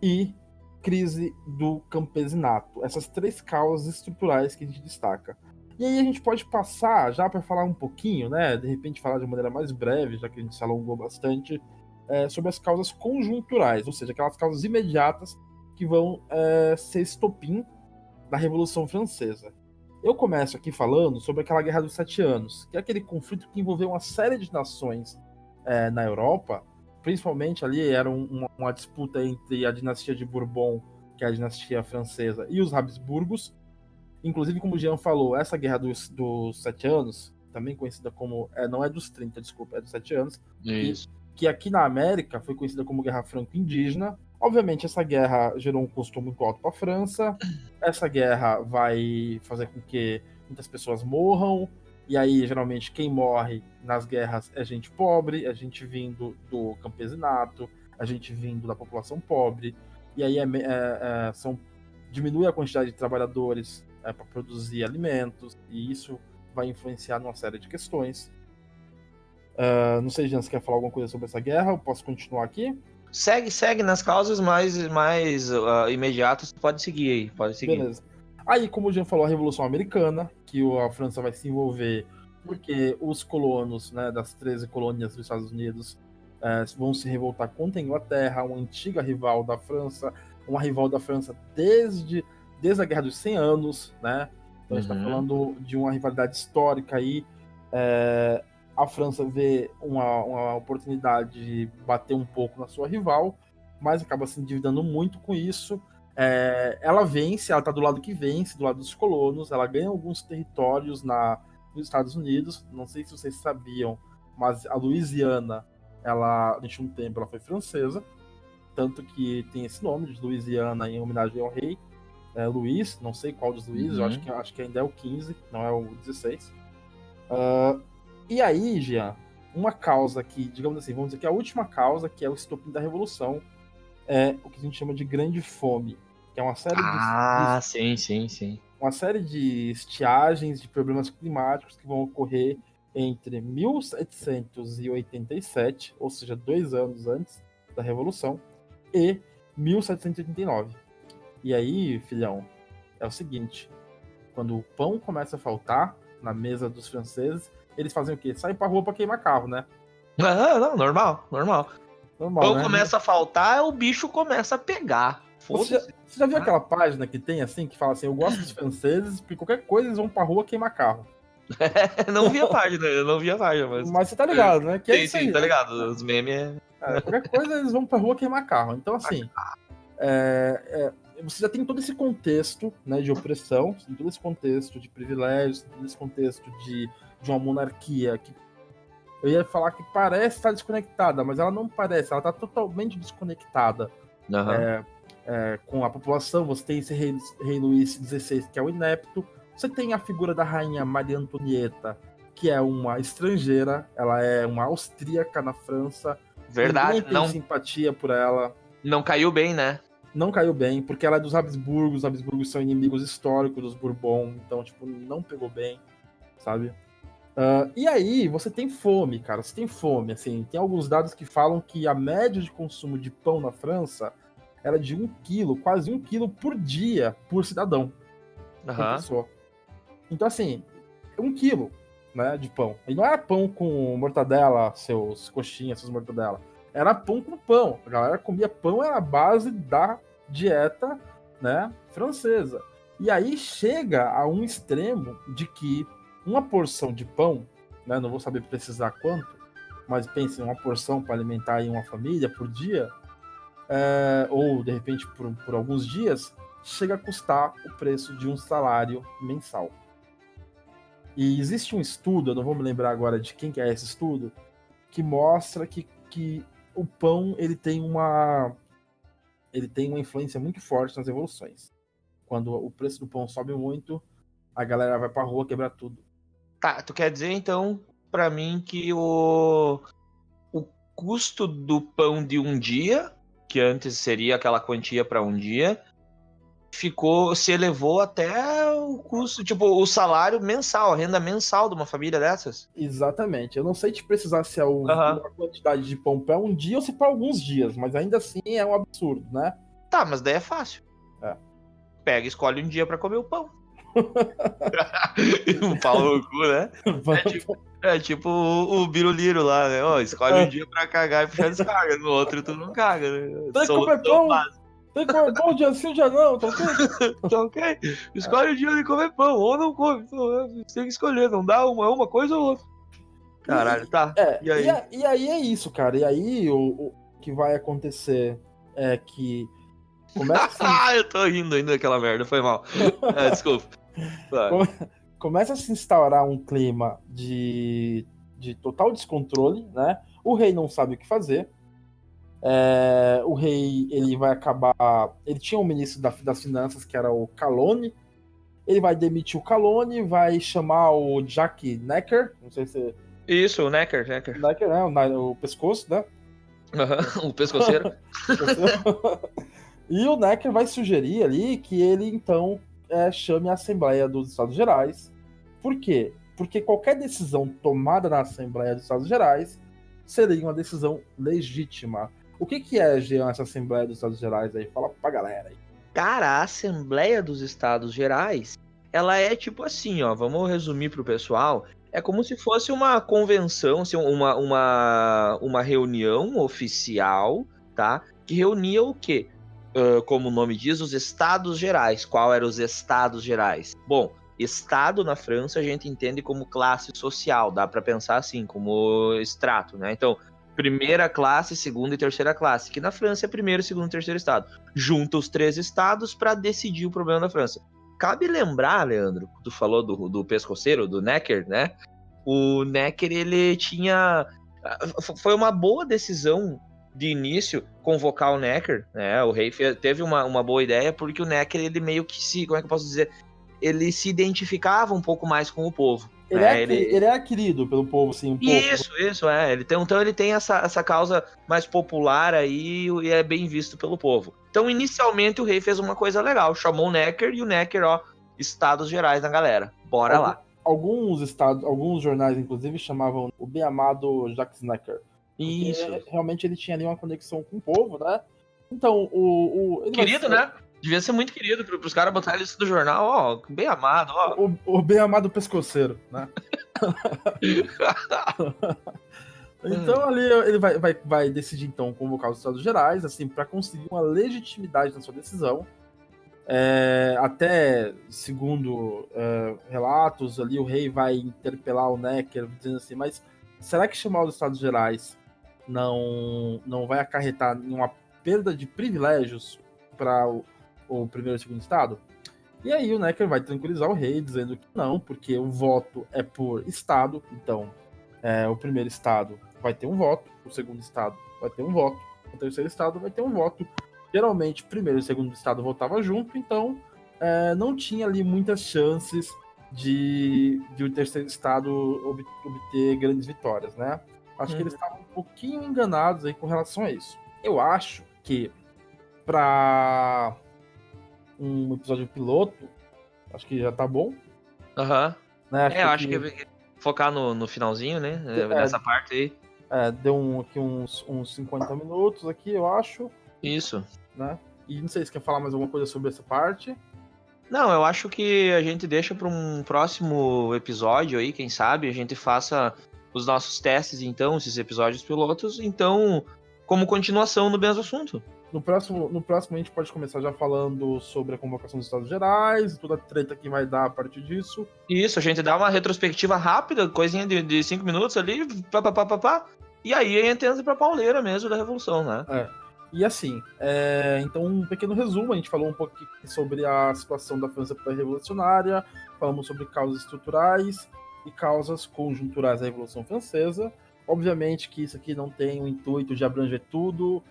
e crise do campesinato. Essas três causas estruturais que a gente destaca. E aí a gente pode passar já para falar um pouquinho, né? De repente falar de maneira mais breve, já que a gente se alongou bastante, sobre as causas conjunturais, ou seja, aquelas causas imediatas que vão ser estopim da Revolução Francesa. Eu começo aqui falando sobre aquela Guerra dos 7 Anos, que é aquele conflito que envolveu uma série de nações na Europa. Principalmente ali era uma disputa entre a dinastia de Bourbon, que é a dinastia francesa, e os Habsburgos. Inclusive, como o Jean falou, essa Guerra dos 7 Anos, também conhecida como... não é dos 30, desculpa, é dos 7 anos. Isso. Que aqui na América foi conhecida como Guerra Franco-Indígena. Obviamente, essa guerra gerou um custo muito alto para a França. Essa guerra vai fazer com que muitas pessoas morram, e aí geralmente quem morre nas guerras é gente pobre, é gente vindo do campesinato, a gente vindo da população pobre, e aí diminui a quantidade de trabalhadores para produzir alimentos, e isso vai influenciar numa série de questões. Não sei, Jean, você quer falar alguma coisa sobre essa guerra? Eu posso continuar aqui? Segue nas causas mais imediatas, pode seguir aí, pode seguir. Beleza. Aí, como o Jean falou, a Revolução Americana, que a França vai se envolver porque os colonos, né, das 13 colônias dos Estados Unidos vão se revoltar contra a Inglaterra, uma antiga rival da França, uma rival da França desde a Guerra dos 100 Anos, né? Então a gente está falando de uma rivalidade histórica aí. A França vê uma oportunidade de bater um pouco na sua rival, mas acaba se endividando muito com isso. Ela vence, ela está do lado que vence, do lado dos colonos, ela ganha alguns territórios nos Estados Unidos. Não sei se vocês sabiam, mas a Louisiana, durante um tempo, ela foi francesa, tanto que tem esse nome de Louisiana em homenagem ao rei Luís, não sei qual dos Luís, eu acho que ainda é o 15, não é o 16. E aí, Jean, uma causa que, digamos assim, vamos dizer que é a última causa, que é o estopim da Revolução, é o que a gente chama de Grande Fome, que é uma série sim. Uma série de estiagens, de problemas climáticos que vão ocorrer entre 1787, ou seja, 2 anos antes da Revolução, e 1789. E aí, filhão, é o seguinte, quando o pão começa a faltar na mesa dos franceses, eles fazem o quê? Saem pra rua pra queimar carro, né? Não, normal. Pão, né? começa a faltar, o bicho começa a pegar. Você já viu aquela página que tem assim, que fala assim, eu gosto dos franceses, porque qualquer coisa eles vão pra rua queimar carro. Eu não vi a página, mas você tá ligado, né? Que é sim, tá ligado, os memes qualquer coisa eles vão pra rua queimar carro. Então, assim, você já tem todo esse contexto, né, de opressão, tem todo esse contexto de privilégios, todo esse contexto de uma monarquia que eu ia falar que parece estar desconectada, mas ela não parece, ela está totalmente desconectada com a população. Você tem esse rei Luís XVI, que é o inepto. Você tem a figura da rainha Maria Antonieta, que é uma estrangeira, ela é uma austríaca na França. Verdade, ninguém tem simpatia por ela. Não caiu bem, né? Não caiu bem, porque ela é dos Habsburgos. Os Habsburgos são inimigos históricos dos Bourbon, então, tipo, não pegou bem, sabe? E aí, você tem fome, cara. Você tem fome, assim. Tem alguns dados que falam que a média de consumo de pão na França era de 1 quilo, quase 1 quilo por dia, por cidadão. Por pessoa. Então, assim, 1 quilo, né, de pão. E não era pão com mortadela, seus coxinhas, seus mortadela. Era pão com pão. A galera comia pão, era a base da dieta, né, francesa. E aí chega a um extremo de que uma porção de pão, né, não vou saber precisar quanto, mas pense em uma porção para alimentar aí uma família por dia, ou de repente por alguns dias, chega a custar o preço de um salário mensal. E existe um estudo, eu não vou me lembrar agora de quem que é esse estudo, que mostra que o pão ele tem uma influência muito forte nas revoluções. Quando o preço do pão sobe muito, a galera vai pra rua quebrar tudo. Tá, tu quer dizer então pra mim que o custo do pão de um dia, que antes seria aquela quantia pra um dia, se elevou até o custo, tipo, o salário mensal, a renda mensal de uma família dessas? Exatamente. Eu não sei te precisar se é uma quantidade de pão para um dia ou se para alguns dias, mas ainda assim é um absurdo, né? Tá, mas daí é fácil. Pega e escolhe um dia para comer o pão. Um pau no cu, né? É tipo o Biruliro lá, né? Escolhe um dia pra cagar e puxar descarga. No outro tu não caga, né? Tem que comer pão! Tem que comer pão um dia sim, um dia não, tá ok? Tá ok? Escolhe o dia de comer pão, ou não come. Você tem que escolher, não dá uma coisa ou outra. Caralho, tá. E aí é isso, cara. E aí o que vai acontecer é que começa eu tô rindo ainda daquela merda, foi mal. Desculpa. Começa a se instaurar um clima de total descontrole, né? O rei não sabe o que fazer. O rei, ele vai acabar... Ele tinha um ministro das finanças, que era o Calonne, Ele vai demitir o Calonne, vai chamar o Jack Necker, não sei se... Isso, o Necker. Necker, né? O pescoço, né? O pescoceiro. E o Necker vai sugerir ali que ele, então, chame a Assembleia dos Estados Gerais. Por quê? Porque qualquer decisão tomada na Assembleia dos Estados Gerais seria uma decisão legítima. O que é, Jean, essa Assembleia dos Estados Gerais aí? Fala pra galera aí. Cara, a Assembleia dos Estados Gerais, ela é tipo assim, ó, vamos resumir pro pessoal, é como se fosse uma convenção, assim, uma reunião oficial, tá? Que reunia o quê? Como o nome diz, os Estados Gerais. Qual eram os Estados Gerais? Bom, Estado na França a gente entende como classe social, dá para pensar assim, como extrato, né? Então, primeira classe, segunda e terceira classe, que na França é primeiro, segundo e terceiro estado. Junta os 3 estados para decidir o problema da França. Cabe lembrar, Leandro, tu falou do pescoceiro, do Necker, né? O Necker, ele tinha... Foi uma boa decisão de início convocar o Necker, né? O rei teve uma boa ideia, porque o Necker, ele meio que como é que eu posso dizer? Ele se identificava um pouco mais com o povo. Ele é querido pelo povo, assim, um pouco. Isso, é. Então ele tem essa causa mais popular aí e é bem visto pelo povo. Então, inicialmente, o rei fez uma coisa legal. Chamou o Necker e o Necker, ó, Estados Gerais na galera. Bora lá. Alguns jornais, inclusive, chamavam o bem amado Jacques Necker. Isso. Realmente ele tinha ali uma conexão com o povo, né? Então, ele querido, né? Devia ser muito querido pros caras botarem isso no jornal, ó, bem amado, ó. O bem amado pescoceiro, né? Então ali ele vai decidir então convocar os Estados Gerais, assim, para conseguir uma legitimidade na sua decisão. Até segundo relatos ali, o rei vai interpelar o Necker dizendo assim, mas será que chamar os Estados Gerais não vai acarretar em uma perda de privilégios para o primeiro e segundo estado? E aí o Necker vai tranquilizar o rei, dizendo que não, porque o voto é por estado, então o primeiro estado vai ter um voto, o segundo estado vai ter um voto, o terceiro estado vai ter um voto. Geralmente, o primeiro e o segundo estado votavam junto, então não tinha ali muitas chances de o terceiro estado obter grandes vitórias, né? Acho que eles estavam um pouquinho enganados aí com relação a isso. Eu acho que para um episódio piloto, acho que já tá bom. Aham. Né? Eu acho que focar no finalzinho, né? Nessa parte aí. Deu aqui uns 50 minutos aqui, eu acho. Isso. Né? E não sei se quer falar mais alguma coisa sobre essa parte. Não, eu acho que a gente deixa para um próximo episódio aí, quem sabe, a gente faça os nossos testes, então, esses episódios pilotos, então, como continuação no mesmo assunto. No próximo a gente pode começar já falando sobre a convocação dos Estados Gerais, toda a treta que vai dar a partir disso. Isso, a gente dá uma retrospectiva rápida, coisinha de 5 minutos ali, e aí a gente entra pra pauleira mesmo da Revolução, né? E assim, então um pequeno resumo, a gente falou um pouco sobre a situação da França pré-revolucionária, falamos sobre causas estruturais e causas conjunturais da Revolução Francesa. Obviamente que isso aqui não tem o intuito de abranger tudo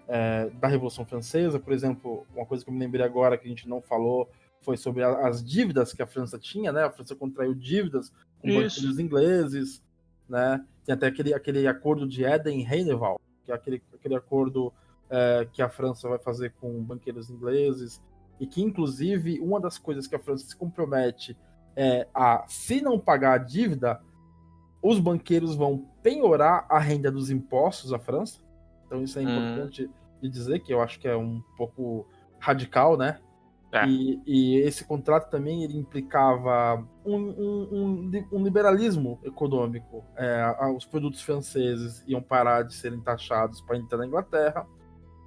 da Revolução Francesa. Por exemplo, uma coisa que eu me lembrei agora que a gente não falou foi sobre as dívidas que a França tinha, né? A França contraiu dívidas com banqueiros ingleses, né? Tem até aquele acordo de Eden-Heineval, que é aquele acordo que a França vai fazer com banqueiros ingleses, e que, inclusive, uma das coisas que a França se compromete se não pagar a dívida, os banqueiros vão penhorar a renda dos impostos à França. Então isso é importante de dizer, que eu acho que é um pouco radical, né? E esse contrato também ele implicava um liberalismo econômico. Os produtos franceses iam parar de serem taxados para entrar na Inglaterra,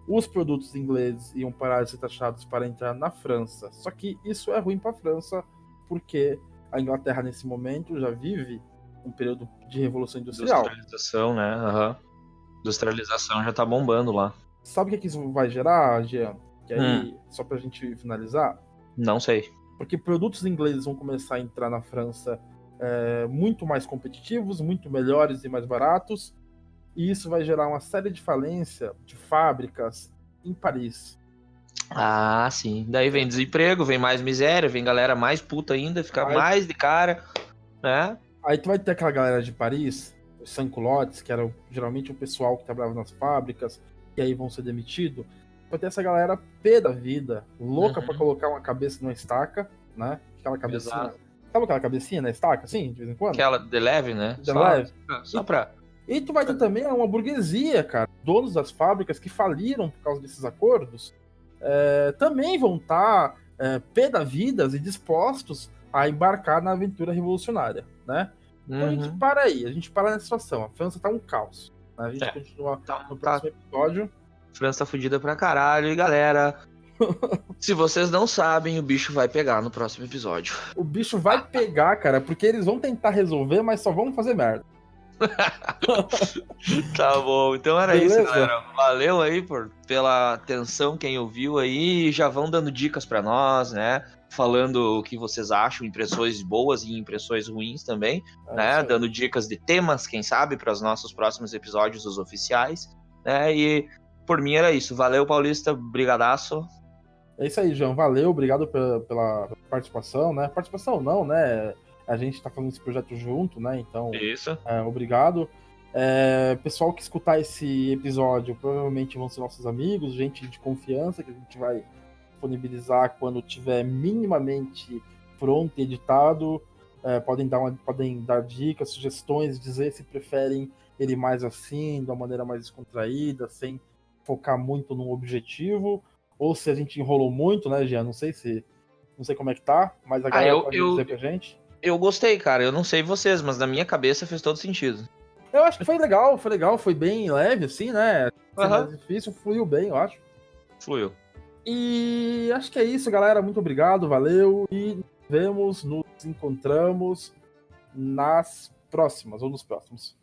os produtos ingleses iam parar de ser taxados para entrar na França. Só que isso é ruim para a França, porque a Inglaterra, nesse momento, já vive um período de revolução industrial. Industrialização, né? Uhum. Industrialização já tá bombando lá. Sabe o que isso vai gerar, Jean? Que aí, só pra gente finalizar? Não sei. Porque produtos ingleses vão começar a entrar na França muito mais competitivos, muito melhores e mais baratos, e isso vai gerar uma série de falência de fábricas em Paris. Ah, sim. Daí vem desemprego, vem mais miséria, vem galera mais puta ainda, fica Aí, mais de cara, né? aí tu vai ter aquela galera de Paris, os sans-culottes, que era geralmente o pessoal que trabalhava nas fábricas, que aí vão ser demitidos. Vai ter essa galera pé da vida, louca pra Uhum, colocar uma cabeça numa estaca, né? Aquela cabecinha. exato. Sabe aquela cabecinha na estaca, assim, de vez em quando? Aquela de leve, né? De Só, leve. só E, pra. e tu vai ter também uma burguesia, cara. Donos das fábricas que faliram por causa desses acordos também vão estar pé da vidas e dispostos a embarcar na aventura revolucionária, né? Então a gente Uhum. para aí, a gente para nessa situação. A França tá um caos, né? A gente É. continua Então, no tá. próximo episódio. França tá fudida pra caralho. E galera, se vocês não sabem, o bicho vai pegar no próximo episódio. O bicho vai pegar, cara, porque eles vão tentar resolver, mas só vão fazer merda. Tá bom, então era isso, Beleza? galera. Valeu aí pela atenção, quem ouviu aí. Já vão dando dicas pra nós, né? Falando o que vocês acham, impressões boas e impressões ruins também, É isso né? aí. Dando dicas de temas, quem sabe, para os nossos próximos episódios, os oficiais, né? E por mim era isso. Valeu, Paulista. Brigadaço. É isso aí, João. Valeu, obrigado pela participação, né? Participação não, né? A gente tá fazendo esse projeto junto, né? Então, Isso. obrigado. Pessoal que escutar esse episódio provavelmente vão ser nossos amigos, gente de confiança que a gente vai disponibilizar quando tiver minimamente pronto e editado. Podem dar dicas, sugestões, dizer se preferem ele mais assim, de uma maneira mais descontraída, sem focar muito num objetivo, ou se a gente enrolou muito, né, Jean? Não sei como é que tá, mas a Ah, galera eu, pode eu, dizer pra gente. eu gostei, cara. Eu não sei vocês, mas na minha cabeça fez todo sentido. Eu acho que foi legal, foi bem leve, assim, né? Ser mais Aham. difícil, fluiu bem, eu acho. Fluiu. E acho que é isso, galera. Muito obrigado, valeu. E nos encontramos nas próximas, ou nos próximos.